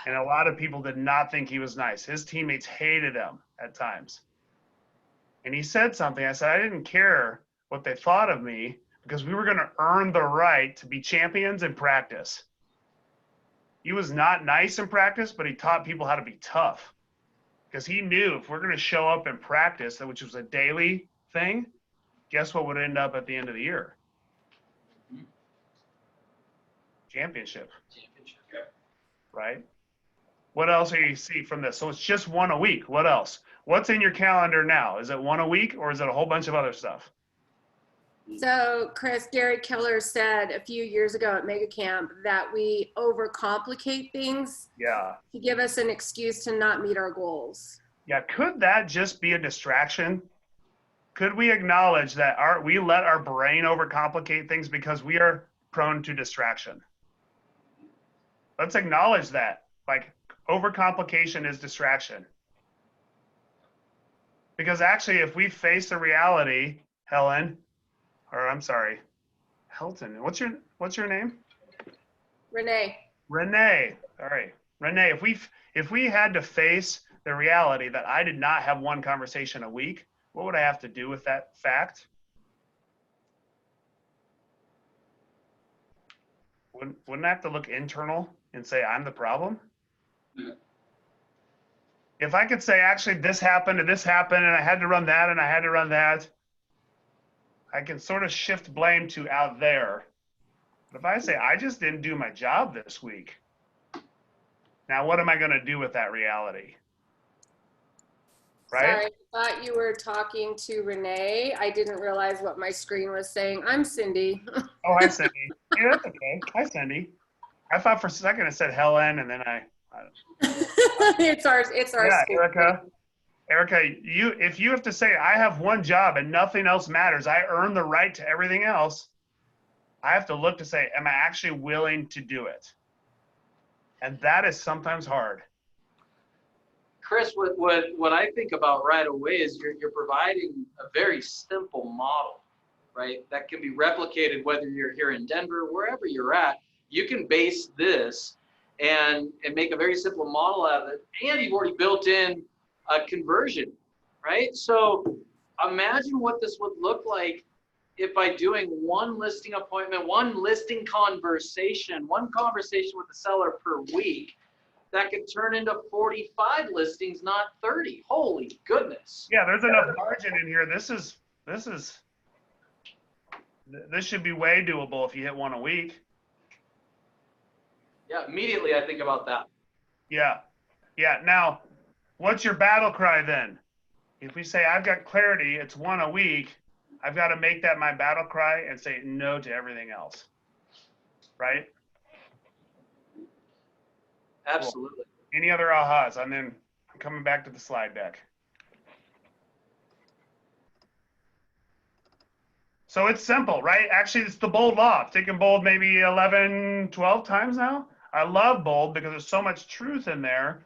And a lot of people did not think he was nice. His teammates hated him at times. And he said something. I said, I didn't care what they thought of me because we were going to earn the right to be champions in practice. He was not nice in practice, but he taught people how to be tough. Because he knew if we're going to show up in practice, which was a daily thing, guess what would end up at the end of the year? Championship. Championship. Right? What else do you see from this? So it's just one a week. What else? What's in your calendar now? Is it one a week or is it a whole bunch of other stuff? So, Chris, Gary Keller said a few years ago at Mega Camp that we overcomplicate things Yeah. to give us an excuse to not meet our goals. Yeah. Could that just be a distraction? Could we acknowledge that we let our brain overcomplicate things because we are prone to distraction? Let's acknowledge that. Like, overcomplication is distraction. Because actually, if we face the reality, Helen, or I'm sorry, Helton, what's your name? Renee. Renee. All right. Renee, if we had to face the reality that I did not have one conversation a week, what would I have to do with that fact? Wouldn't I have to look internal and say I'm the problem? If I could say, actually, this happened and I had to run that and I had to run that, I can sort of shift blame to out there. But if I say, I just didn't do my job this week, now what am I going to do with that reality? Right? Sorry, I thought you were talking to Renee. I didn't realize what my screen was saying. I'm Cindy. Oh, hi, Cindy. Yeah, that's okay. Hi, Cindy. I thought for a second it said Helen, and then I it's our yeah, screen. Erica, if you have to say I have one job and nothing else matters, I earn the right to everything else, I have to look to say, am I actually willing to do it? And that is sometimes hard. Chris, what I think about right away is you're providing a very simple model, right? That can be replicated whether you're here in Denver, wherever you're at. You can base this and make a very simple model out of it. And you've already built in a conversion, right? So imagine what this would look like if by doing one listing appointment, one listing conversation, one conversation with the seller per week, that could turn into 45 listings, not 30. Holy goodness. Yeah, there's enough margin in here. This should be way doable if you hit one a week. Yeah, immediately I think about that. Yeah. Yeah. Now, what's your battle cry then? If we say I've got clarity, it's one a week, I've got to make that my battle cry and say no to everything else. Right? Absolutely. Cool. Any other ahas? I'm coming back to the slide deck. So it's simple, right? Actually, it's the bold law. I've taken bold maybe 11, 12 times now. I love bold because there's so much truth in there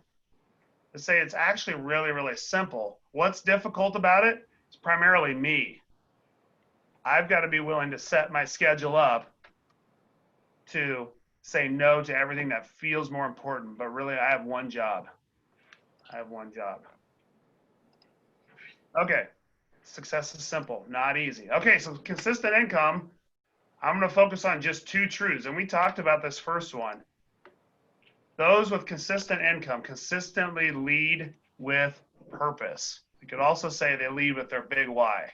to say it's actually really, really simple. What's difficult about it? It's primarily me. I've got to be willing to set my schedule up to say no to everything that feels more important, but really I have one job. Okay, success is simple, not easy. Okay, so consistent income, I'm going to focus on just two truths, and we talked about this first one. Those with consistent income consistently lead with purpose. We could also say they lead with their big why.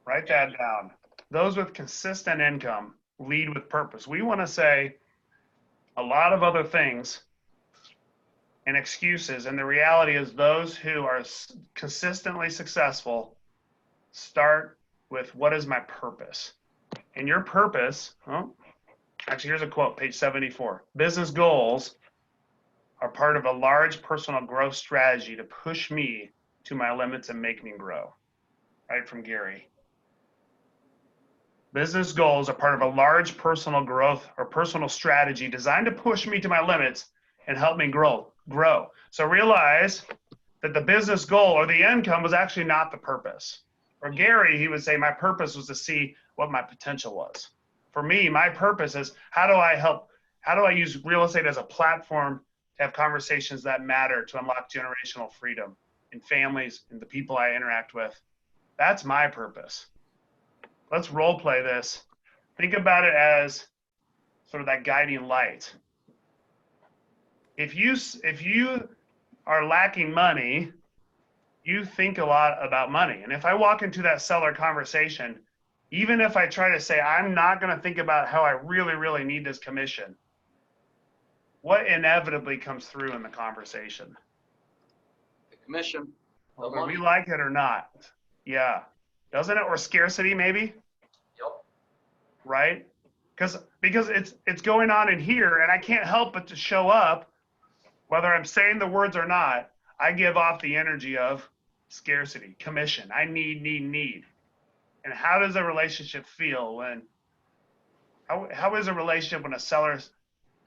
Write that down. Those with consistent income lead with purpose. We want to say a lot of other things and excuses, and the reality is those who are consistently successful start with what is my purpose. And your purpose, actually here's a quote, page 74. Business goals are part of a large personal growth strategy to push me to my limits and make me grow. Right from Gary. Business goals are part of a large personal growth or personal strategy designed to push me to my limits and help me grow. So realize that the business goal or the income was actually not the purpose. For Gary, he would say my purpose was to see what my potential was. For me, my purpose is how do I use real estate as a platform to have conversations that matter to unlock generational freedom in families and the people I interact with. That's my purpose. Let's role play this. Think about it as sort of that guiding light. If you are lacking money, you think a lot about money. And if I walk into that seller conversation, even if I try to say, I'm not going to think about how I really, really need this commission, what inevitably comes through in the conversation? The commission. The Whether we money. like it or not. Yeah. Doesn't it? Or scarcity, maybe? Yep. Right? Because it's going on in here, and I can't help but to show up, whether I'm saying the words or not. I give off the energy of scarcity, commission. I need. And how does a relationship feel when? How is a relationship when a seller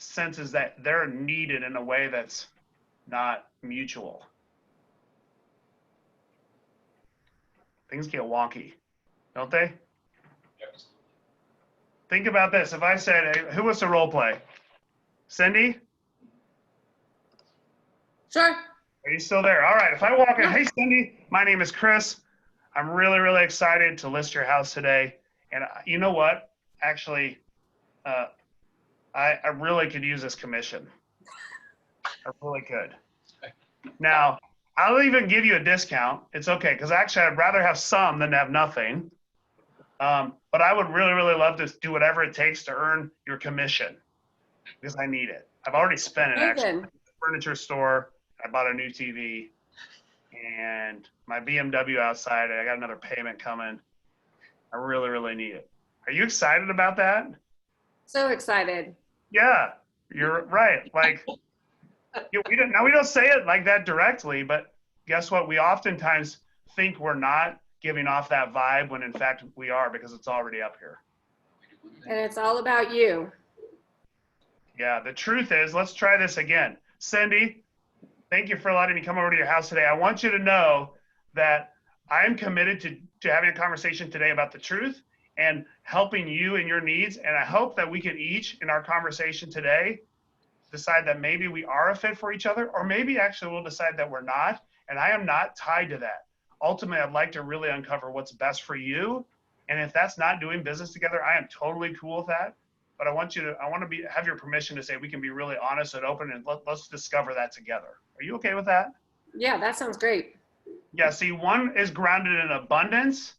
senses that they're needed in a way that's not mutual? Things get wonky, don't they? Think about this. If I said, hey, who wants to role play? Cindy? Sure. Are you still there? All right. If I walk in, Yeah. hey, Cindy, my name is Chris. I'm really, really excited to list your house today. And you know what? Actually, I really could use this commission. I really could. Now, I'll even give you a discount. It's okay, because actually I'd rather have some than have nothing. But I would really, really love to do whatever it takes to earn your commission, because I need it. I've already spent it, actually. Megan. Furniture store, I bought a new TV, and my BMW outside, I got another payment coming. I really, really need it. Are you excited about that? So excited. Yeah, you're right. Like, we don't say it like that directly, but guess what? We oftentimes think we're not giving off that vibe when in fact we are, because it's already up here. And it's all about you. Yeah, the truth is, let's try this again. Cindy, thank you for letting me come over to your house today. I want you to know that I'm committed to having a conversation today about the truth and helping you and your needs. And I hope that we can each, in our conversation today, decide that maybe we are a fit for each other, or maybe actually we'll decide that we're not. And I am not tied to that. Ultimately, I'd like to really uncover what's best for you. And if that's not doing business together, I am totally cool with that. But I want to have your permission to say we can be really honest and open, and let's discover that together. Are you okay with that? Yeah, that sounds great. Yeah, see, one is grounded in abundance.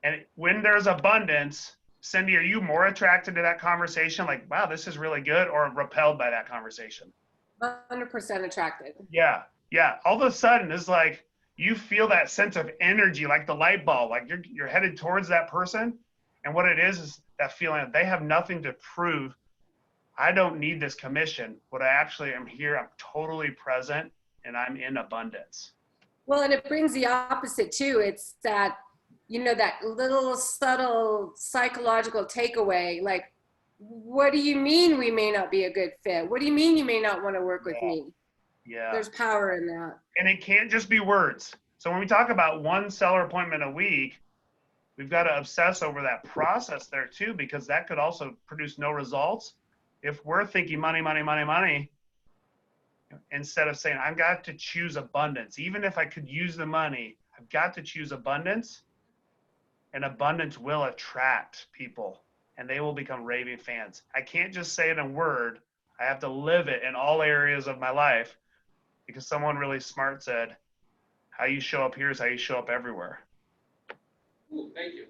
And when there's abundance, Cindy, are you more attracted to that conversation? Like, wow, this is really good, or repelled by that conversation? 100% attracted. Yeah. All of a sudden, it's like you feel that sense of energy, like the light bulb, like you're headed towards that person. And what it is that feeling that they have nothing to prove. I don't need this commission. What I actually am here, I'm totally present, and I'm in abundance. Well, and it brings the opposite too. It's that, that little subtle psychological takeaway. Like, what do you mean we may not be a good fit? What do you mean you may not want to work with me? Yeah. There's power in that. And it can't just be words. So when we talk about one seller appointment a week, we've got to obsess over that process there too, because that could also produce no results. If we're thinking money, instead of saying, I've got to choose abundance, even if I could use the money, I've got to choose abundance, and abundance will attract people and they will become raving fans. I can't just say it in word. I have to live it in all areas of my life, because someone really smart said, how you show up here is how you show up everywhere. Ooh, thank you.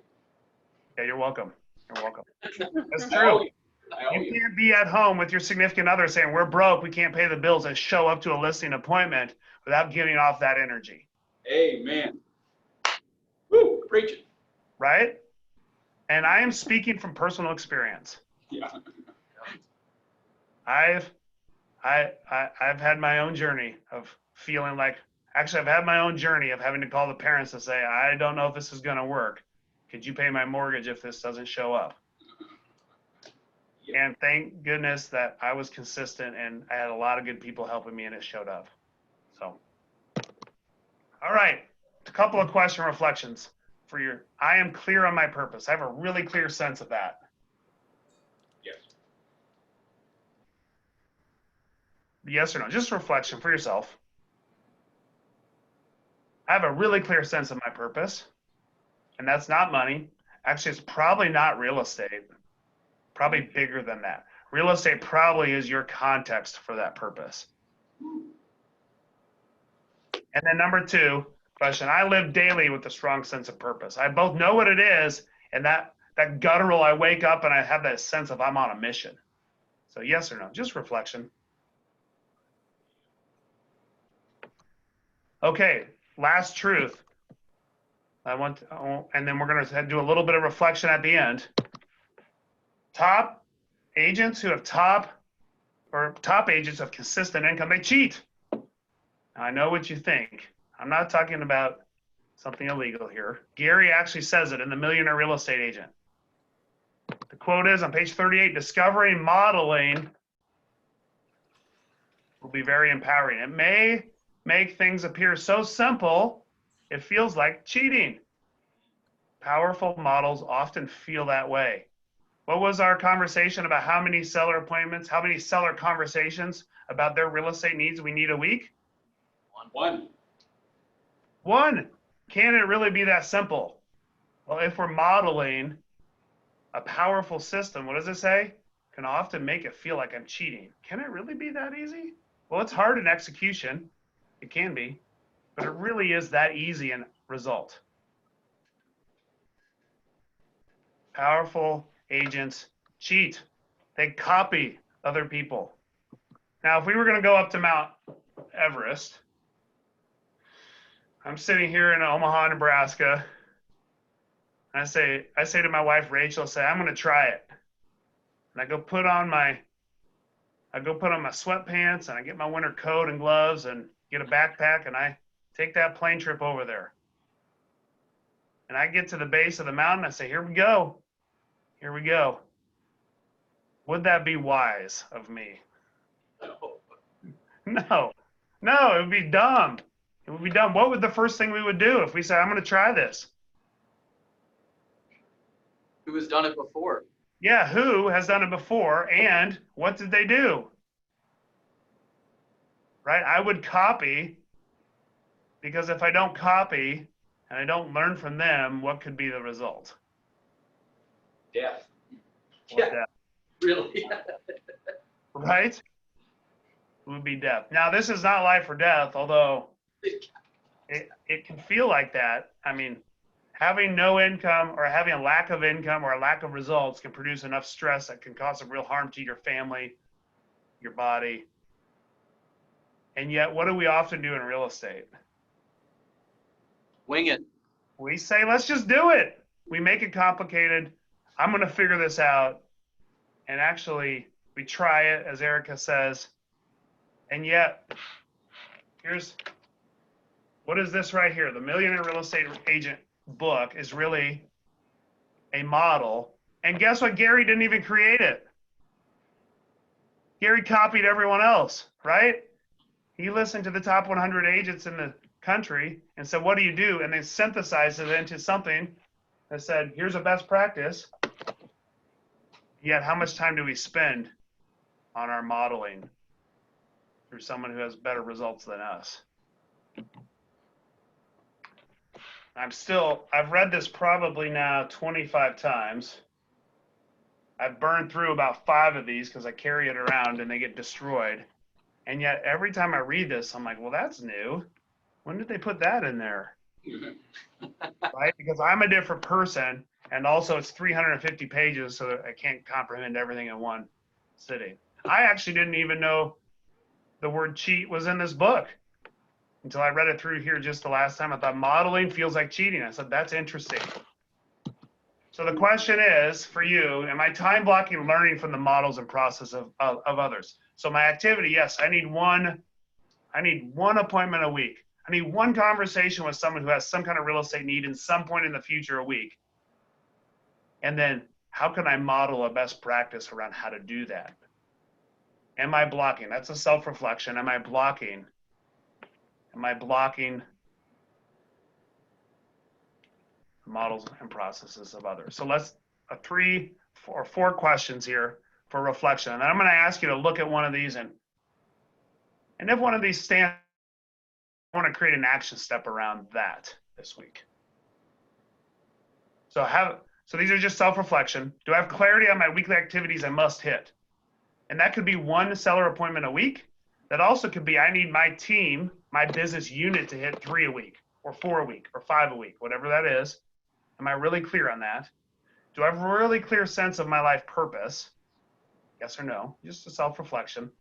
Yeah, you're welcome. You're welcome. That's true. You can't be at home with your significant other saying, we're broke, we can't pay the bills, and show up to a listing appointment without giving off that energy. Amen. Woo, preach it. Right? And I am speaking from personal experience. Yeah. I've had my own journey of feeling like, actually, I've had my own journey of having to call the parents to say, I don't know if this is going to work. Could you pay my mortgage if this doesn't show up? And thank goodness that I was consistent and I had a lot of good people helping me, and it showed up. So, all right, a couple of question reflections for your, I am clear on my purpose. I have a really clear sense of that. Yes. Yes or no? Just reflection for yourself. I have a really clear sense of my purpose, and that's not money. Actually, it's probably not real estate. Probably bigger than that. Real estate probably is your context for that purpose. And then number two question, I live daily with a strong sense of purpose. I both know what it is, and that guttural, I wake up and I have that sense of I'm on a mission. So yes or no? Just reflection. Okay, last truth. And then we're going to do a little bit of reflection at the end. Top agents who have top agents of consistent income, they cheat. Now, I know what you think. I'm not talking about something illegal here. Gary actually says it in The Millionaire Real Estate Agent. The quote is on page 38, discovering modeling will be very empowering. It may make things appear so simple, it feels like cheating. Powerful models often feel that way. What was our conversation about how many seller appointments, how many seller conversations about their real estate needs we need a week? One. One. Can it really be that simple? Well, if we're modeling a powerful system, what does it say? Can often make it feel like I'm cheating. Can it really be that easy? Well, it's hard in execution. It can be, but it really is that easy in result. Powerful agents cheat. They copy other people. Now, if we were going to go up to Mount Everest, I'm sitting here in Omaha, Nebraska. And I say to my wife, Rachel, I'm going to try it. And I go put on my sweatpants and I get my winter coat and gloves and get a backpack and I take that plane trip over there. And I get to the base of the mountain. I say, here we go. Here we go. Would that be wise of me? No, it would be dumb. It would be dumb. What would the first thing we would do if we said, I'm going to try this? Who has done it before? Yeah, who has done it before and what did they do? Right? I would copy because if I don't copy and I don't learn from them, what could be the result? Death. Well, Yeah. death. Really? Right? It would be death. Now, this is not life or death, although it can feel like that. I mean, having no income or having a lack of income or a lack of results can produce enough stress that can cause some real harm to your family, your body. And yet, what do we often do in real estate? Wing it. We say, let's just do it. We make it complicated. I'm going to figure this out. And actually, we try it, as Erica says. And yet, what is this right here? The Millionaire Real Estate Agent book is really a model. And guess what? Gary didn't even create it. Gary copied everyone else, right? He listened to the top 100 agents in the country and said, what do you do? And then synthesized it into something that said, here's a best practice. Yet, how much time do we spend on our modeling through someone who has better results than us? I've read this probably now 25 times. I've burned through about 5 of these because I carry it around and they get destroyed. And yet every time I read this, I'm like, well, that's new. When did they put that in there? Right? Because I'm a different person. And also it's 350 pages, so I can't comprehend everything in one sitting. I actually didn't even know the word cheat was in this book until I read it through here just the last time. I thought modeling feels like cheating. I said, that's interesting. So the question is for you, am I time blocking learning from the models and process of others? So my activity, yes, I need one appointment a week. I need one conversation with someone who has some kind of real estate need in some point in the future a week. And then how can I model a best practice around how to do that? Am I blocking? That's a self-reflection. Am I blocking? Am I blocking models and processes of others? So let's 3 or 4 questions here for reflection. And I'm going to ask you to look at one of these and if one of these stands, I want to create an action step around that this week. So these are just self-reflection. Do I have clarity on my weekly activities I must hit? And that could be 1 seller appointment a week. That also could be I need my team, my business unit to hit 3 a week or 4 a week or 5 a week, whatever that is. Am I really clear on that? Do I have a really clear sense of my life purpose? Yes or no? Just a self-reflection.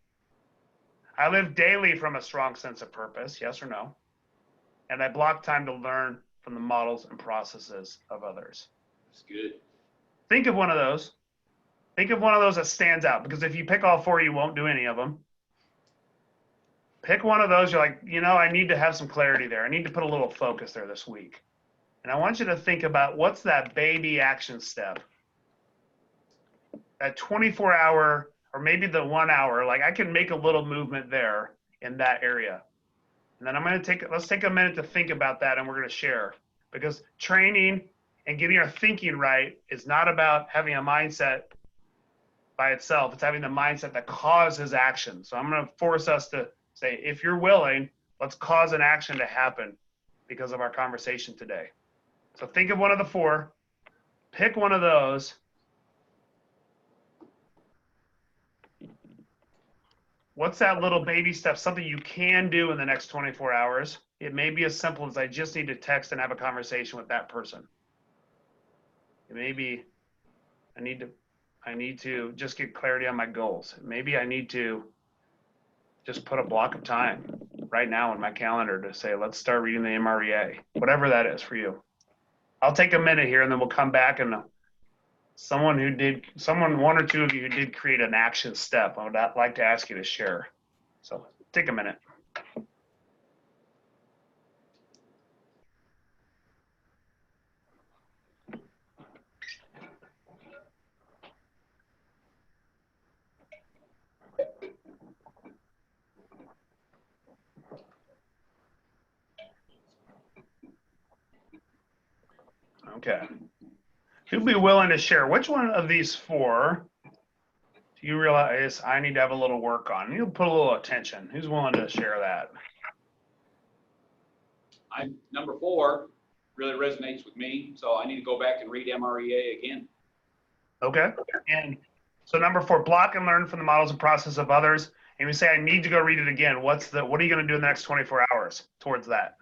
I live daily from a strong sense of purpose. Yes or no? and I block time to learn from the models and processes of others. That's good. Think of one of those. Think of one of those that stands out, because if you pick all four, you won't do any of them. Pick one of those. You're like, I need to have some clarity there. I need to put a little focus there this week. And I want you to think about what's that baby action step, that 24-hour or maybe the 1 hour, like I can make a little movement there in that area. And then let's take a minute to think about that, and we're going to share, because training and getting our thinking right is not about having a mindset by itself. It's having the mindset that causes action. So I'm going to force us to say, if you're willing, let's cause an action to happen because of our conversation today. So think of one of the four, pick one of those. What's that little baby step, something you can do in the next 24 hours? It may be as simple as I just need to text and have a conversation with that person. It may be I need to just get clarity on my goals. Maybe I need to just put a block of time right now in my calendar to say, let's start reading the MREA, whatever that is for you. I'll take a minute here, and then we'll come back, and one or two of you who did create an action step, I would like to ask you to share. So take a minute. Okay. Who'd be willing to share? Which one of these four do you realize I need to have a little work on? You'll put a little attention. Who's willing to share that? Number 4 really resonates with me, so I need to go back and read MREA again. Okay. And so number 4, block and learn from the models and process of others. And you say, I need to go read it again. What are you going to do in the next 24 hours towards that?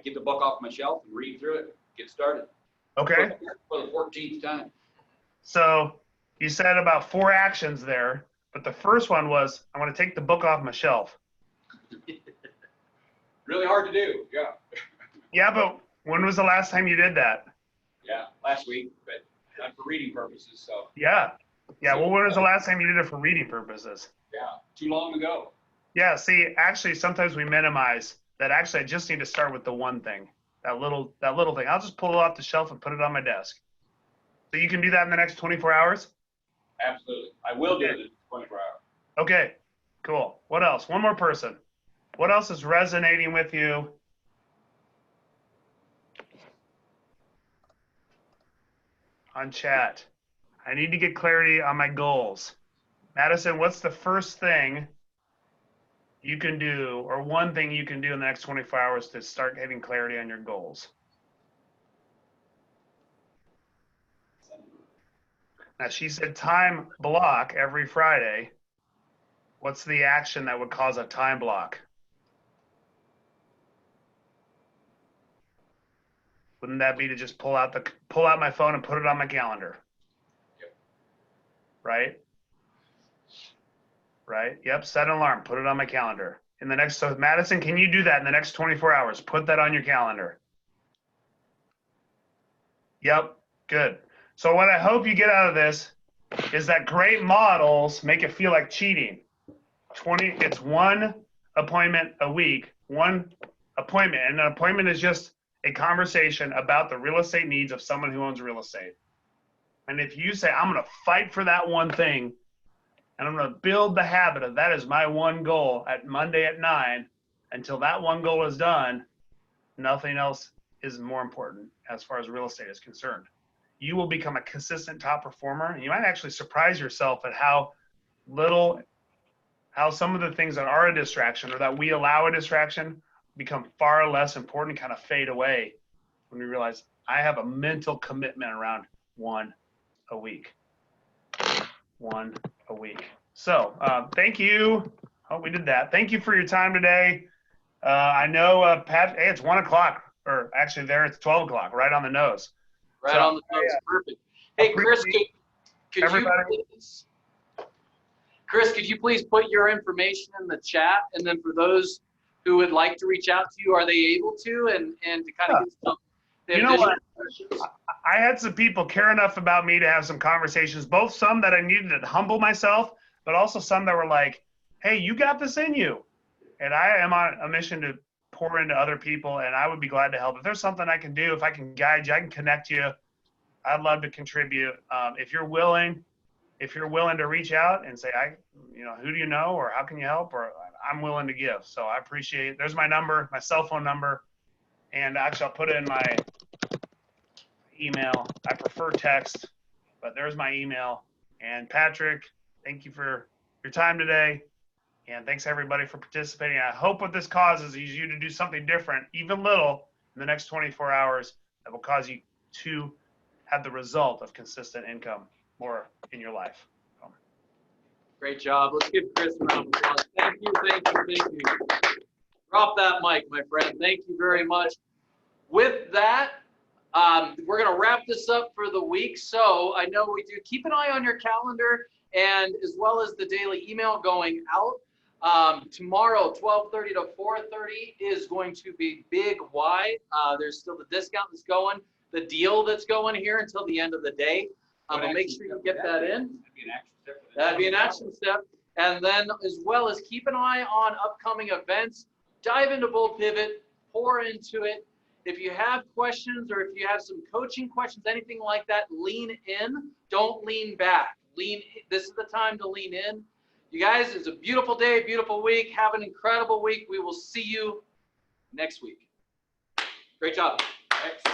Get the book off my shelf and read through it. Get started. Okay. For the 14th time. So you said about 4 actions there, but the first one was, I want to take the book off my shelf. Really hard to do, yeah. Yeah, but when was the last time you did that? Yeah, last week, but not for reading purposes, so. Yeah. Yeah, well, when was the last time you did it for reading purposes? Yeah, too long ago. Yeah, see, actually, sometimes we minimize that. Actually, I just need to start with the one thing, that little thing. I'll just pull it off the shelf and put it on my desk. So you can do that in the next 24 hours? Absolutely. I will do it in 24 hours. Okay, cool. What else? One more person. What else is resonating with you? On chat. I need to get clarity on my goals. Madison, what's the first thing you can do, or one thing you can do in the next 24 hours to start getting clarity on your goals? Now, she said time block every Friday. What's the action that would cause a time block? Wouldn't that be to just pull out my phone and put it on my calendar? Yep. Right? Right? Yep. Set an alarm. Put it on my calendar. So Madison, can you do that in the next 24 hours? Put that on your calendar. Yep. Good. So what I hope you get out of this is that great models make it feel like cheating. It's 1 appointment a week, 1 appointment. And an appointment is just a conversation about the real estate needs of someone who owns real estate. And if you say, I'm going to fight for that one thing, and I'm going to build the habit of that is my one goal at Monday at 9, until that one goal is done, nothing else is more important as far as real estate is concerned. You will become a consistent top performer, and you might actually surprise yourself at how some of the things that are a distraction or that we allow a distraction become far less important, kind of fade away when we realize I have a mental commitment around 1 a week. 1 a week. So thank you. Hope we did that. Thank you for your time today. I know, Pat, hey, it's 1 o'clock, or actually there it's 12 o'clock, right on the nose. Right on the nose, perfect. Hey, Chris, could you please put your information in the chat? And then for those who would like to reach out to you, are they able to? And to kind of get some. You know what? I had some people care enough about me to have some conversations, both some that I needed to humble myself, but also some that were like, hey, you got this in you. And I am on a mission to pour into other people, and I would be glad to help. If there's something I can do, if I can guide you, I can connect you, I'd love to contribute. If you're willing to reach out and say, who do you know, or how can you help, or I'm willing to give. So I appreciate it. There's my number, my cell phone number. And actually, I'll put it in my email. I prefer text, but there's my email. And Patrick, thank you for your time today. And thanks everybody for participating. I hope what this causes is you to do something different, even little, in the next 24 hours that will cause you to have the result of consistent income more in your life. Great job. Let's give Chris a round of applause. Thank you, thank you, thank you. Drop that mic, my friend. Thank you very much. With that, we're going to wrap this up for the week. So I know we do. Keep an eye on your calendar, and as well as the daily email going out. Tomorrow, 12:30 to 4:30 is going to be Big Y. There's still the discount that's going, the deal that's going here until the end of the day. But make sure you get that in. That'd be an action step. And then as well as keep an eye on upcoming events. Dive into Bold Pivot, pour into it. If you have questions or if you have some coaching questions, anything like that, lean in. Don't lean back. This is the time to lean in. You guys, it's a beautiful day, beautiful week. Have an incredible week. We will see you next week. Great job. Thanks.